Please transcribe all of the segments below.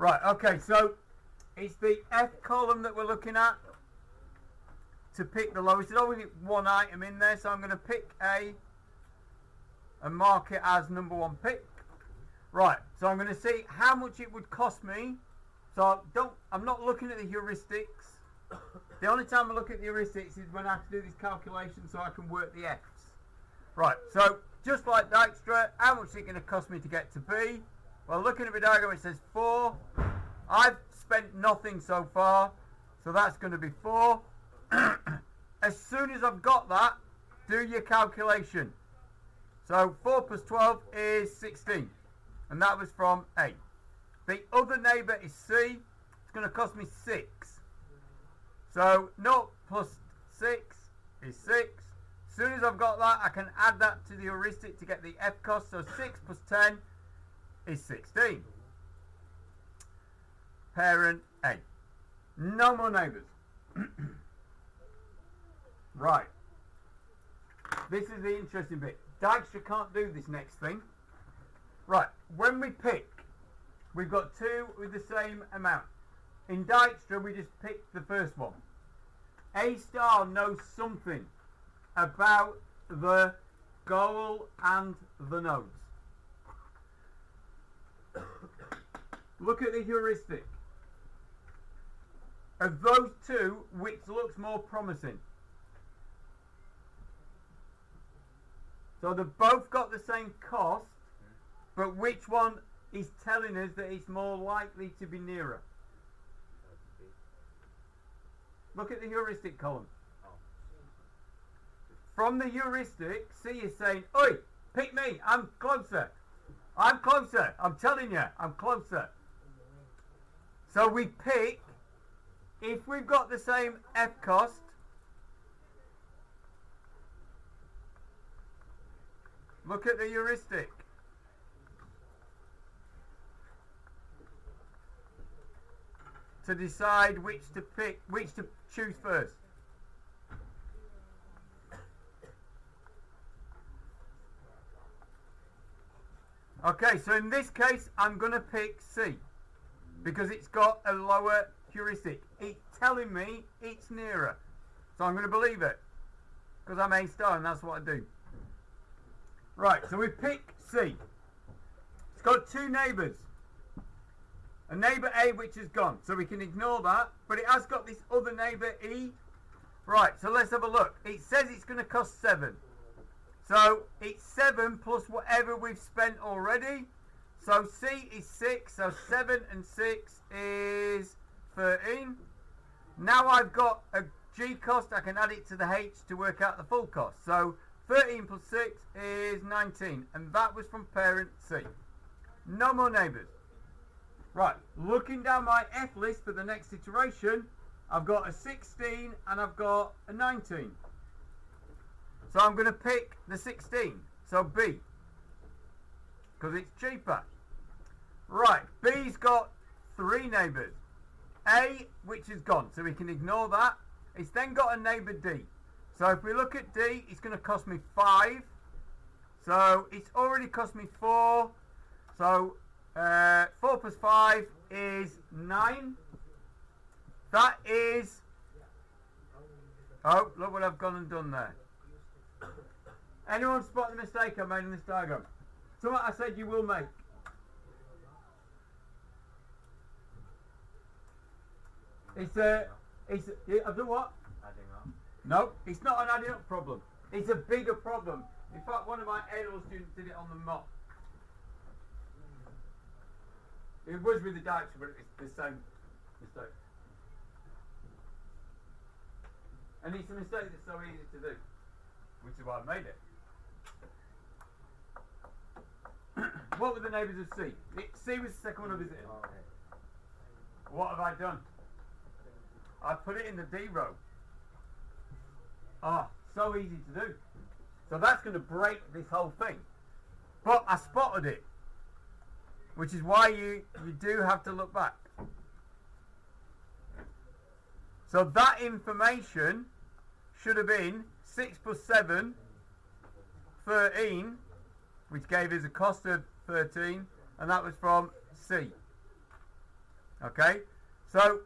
Right, okay, so it's the F column that we're looking at to pick the lowest. There's always one item in there, so I'm going to pick A and mark it as number one pick. Right, so I'm going to see how much it would cost me. So I'm not looking at the heuristics. The only time I look at the heuristics is when I have to do this calculation so I can work the F's. Right, so just like Dijkstra, how much is it going to cost me to get to B? Well, looking at the diagram, it says 4. I've spent nothing so far, so that's going to be 4. As soon as I've got that, do your calculation. So 4 plus 12 is 16, and that was from A. The other neighbour is C. It's going to cost me 6. So 0 plus 6 is 6. As soon as I've got that, I can add that to the heuristic to get the F cost. So 6 plus 10 is 16. Parent A. No more neighbours. Right. This is the interesting bit. Dijkstra can't do this next thing. Right. When we pick, we've got 2 with the same amount. In Dijkstra, we just pick the first one. A star knows something about the goal and the nodes. Look at the heuristic. Of those two, which looks more promising? So they've both got the same cost, but which one is telling us that it's more likely to be nearer? Look at the heuristic column. From the heuristic, C is saying, oi, pick me, I'm closer. I'm closer. I'm telling you, I'm closer. So we pick, if we've got the same F cost, look at the heuristic. To decide which to pick, which to choose first. Okay, so in this case, I'm going to pick C because it's got a lower heuristic. It's telling me it's nearer. So I'm going to believe it because I'm A star and that's what I do. Right, so we pick C. It's got 2 neighbours. A neighbour A which has gone, so we can ignore that. But it has got this other neighbour E. Right, so let's have a look. It says it's going to cost 7. So it's 7 plus whatever we've spent already. So C is 6. So 7 and 6 is 13. Now I've got a G cost. I can add it to the H to work out the full cost. So 13 plus 6 is 19. And that was from parent C. No more neighbours. Right, looking down my F list for the next iteration, I've got a 16 and I've got a 19. So I'm going to pick the 16, so B, because it's cheaper. Right, B's got 3 neighbours. A, which is gone, so we can ignore that. It's then got a neighbour D. So if we look at D, it's going to cost me 5. So it's already cost me 4. So 4 plus 5 is 9. That is... Oh, look what I've gone and done there. Anyone spot the mistake I made in this diagram? Something I said you will make. I've done what? Adding up. No, it's not an adding up problem. It's a bigger problem. In fact, one of my A-level students did it on the mock. It was with the Dijkstra, but it's the same mistake. And it's a mistake that's so easy to do, which is why I made it. What were the neighbours of C? C was the second one I visited. Oh, okay. What have I done? I put it in the D row. Ah, so easy to do. So that's going to break this whole thing. But I spotted it, which is why you do have to look back. So that information should have been 6 plus 7, 13, which gave us a cost of 13, and that was from C. Okay, so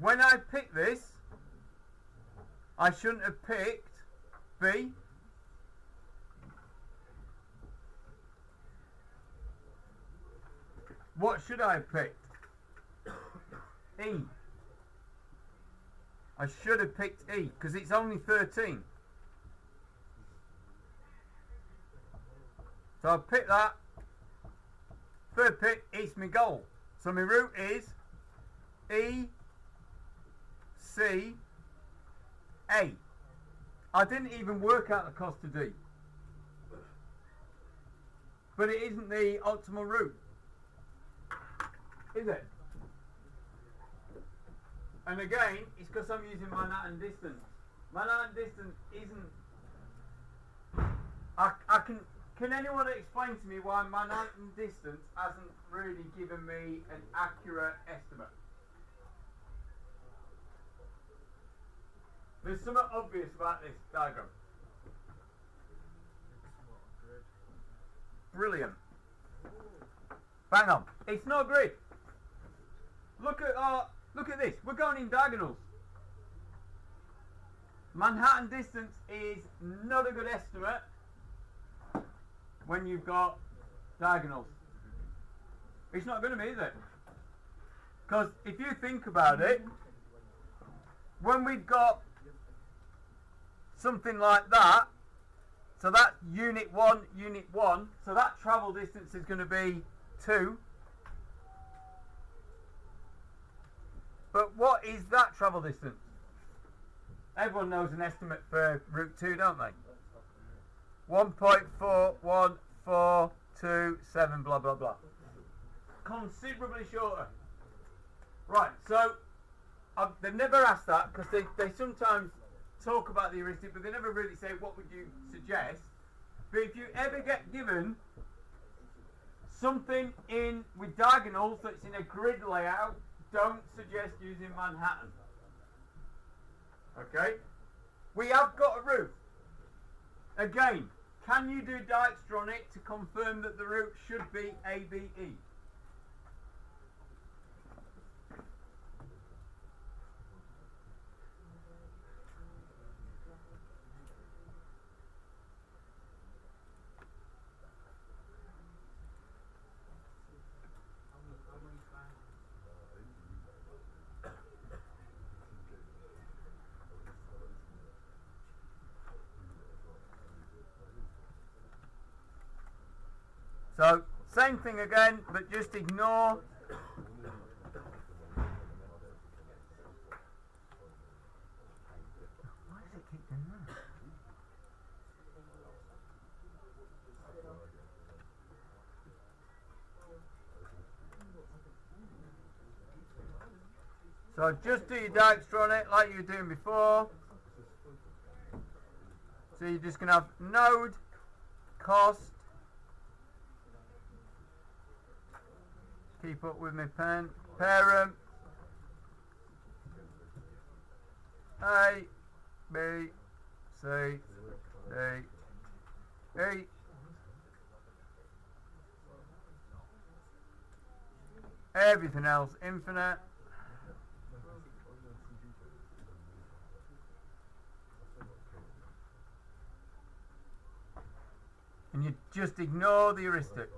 when I pick this, I shouldn't have picked B. What should I have picked? E. I should have picked E because it's only 13. So I'll pick that. Third pick is my goal. So my route is E, C, A. I didn't even work out the cost of D. But it isn't the optimal route. Is it? And again, it's because I'm using Manhattan distance. Manhattan distance isn't... Can anyone explain to me why Manhattan distance hasn't really given me an accurate estimate? There's something obvious about this diagram. Brilliant. Bang on. It's not a grid. Look at this. We're going in diagonals. Manhattan distance is not a good estimate when you've got diagonals. It's not going to be, is it? Because if you think about it, when we've got something like that, so that's unit 1, so that travel distance is going to be 2. But what is that travel distance? Everyone knows an estimate for route 2, don't they? 1.41427 blah blah blah. Considerably shorter. Right, so they've never asked that because they sometimes talk about the heuristic, but they never really say what would you suggest. But if you ever get given something in with diagonals that's in a grid layout, don't suggest using Manhattan. Okay? We have got a route. Again, can you do Dijkstra on it to confirm that the route should be ABE? So, same thing again, but just ignore. Why does it keep doing that? So just do your Dijkstra on it like you were doing before. So you're just going to have node, cost. Keep up with my pen. Parent. A, B, C, D, E. Everything else infinite. And you just ignore the heuristic.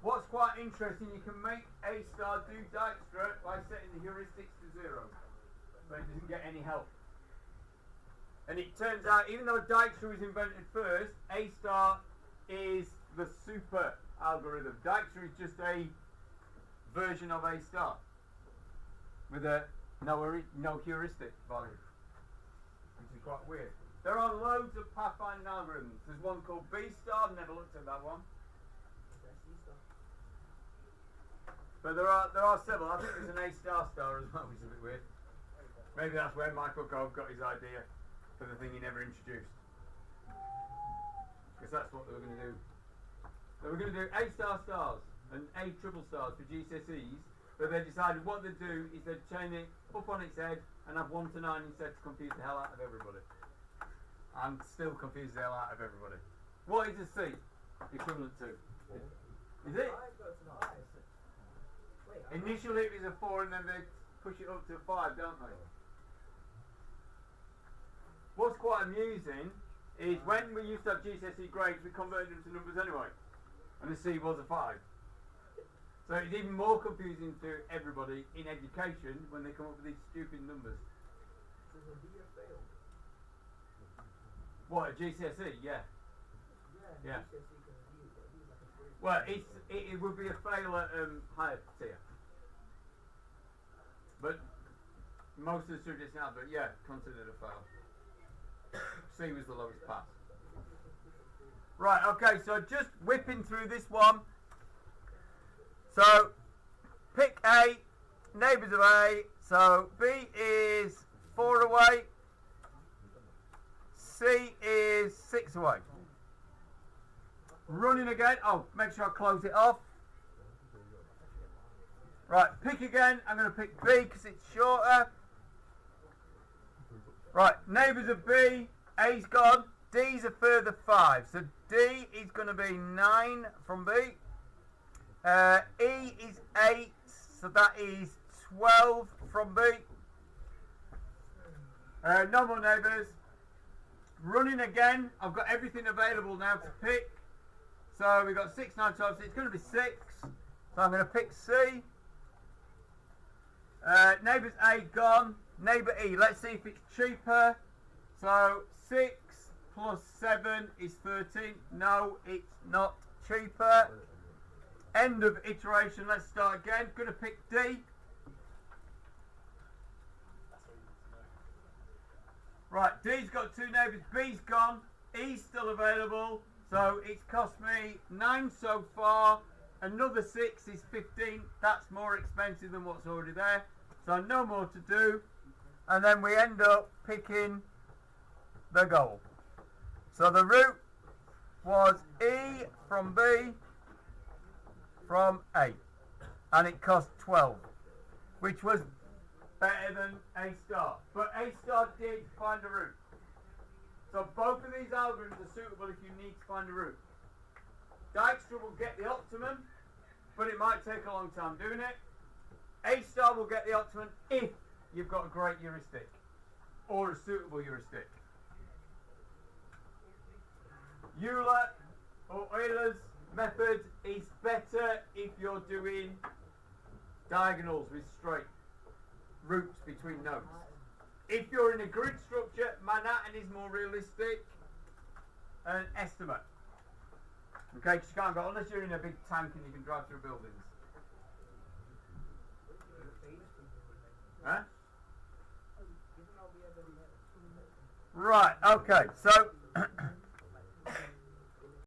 What's quite interesting, you can make A star do Dijkstra by setting the heuristics to 0. So it doesn't get any help. And it turns out, even though Dijkstra was invented first, A star is the super algorithm. Dijkstra is just a version of A star with no heuristic value, which is quite weird. There are loads of pathfinding algorithms. There's one called B star, never looked at that one. But there are several. I think there's an A star as well, which is a bit weird. Maybe that's where Michael Gove got his idea for the thing he never introduced. Because that's what they were going to do. They were going to do A stars and A triple stars for GCSEs, but they decided what they'd do is they'd chain it up on its head and have 1 to 9 instead to confuse the hell out of everybody. And still confuse the hell out of everybody. What is a C equivalent to? Is it? Initially it was a 4 and then they push it up to a 5, don't they? What's quite amusing is when we used to have GCSE grades, we converted them to numbers anyway. And the C was a 5. So it's even more confusing to everybody in education when they come up with these stupid numbers. What, a GCSE? Yeah. Yeah. Well, it would be a fail at higher tier. But most of the students now, but yeah, considered a fail. C was the lowest pass. Right, okay, so just whipping through this one. So, pick A, neighbours of A. So, B is 4 away. C is 6 away. Running again. Oh, make sure I close it off. Right, pick again. I'm going to pick B because it's shorter. Right, neighbours of B. A's gone. D's a further 5. So D is going to be 9 from B. E is 8. So that is 12 from B. No more neighbours. Running again. I've got everything available now to pick. So we've got 6, 9, 12. So it's going to be 6. So I'm going to pick C. Neighbours A gone. Neighbour E. Let's see if it's cheaper. So 6 plus 7 is 13. No, it's not cheaper. End of iteration. Let's start again. Going to pick D. Right, D's got 2 neighbours. B's gone. E's still available. So it's cost me 9 so far. Another 6 is 15. That's more expensive than what's already there. So no more to do. And then we end up picking the goal. So the route was E from B from A. And it cost 12. Which was better than A star. But A star did find a route. So both of these algorithms are suitable if you need to find a route. Dijkstra will get the optimum, but it might take a long time doing it. A star will get the optimum if you've got a great heuristic or a suitable heuristic. Euler or Euler's method is better if you're doing diagonals with straight routes between nodes. If you're in a grid structure, Manhattan is more realistic and estimate. Okay, because you can't go unless you're in a big tank and you can drive through buildings. Huh? Right, okay, so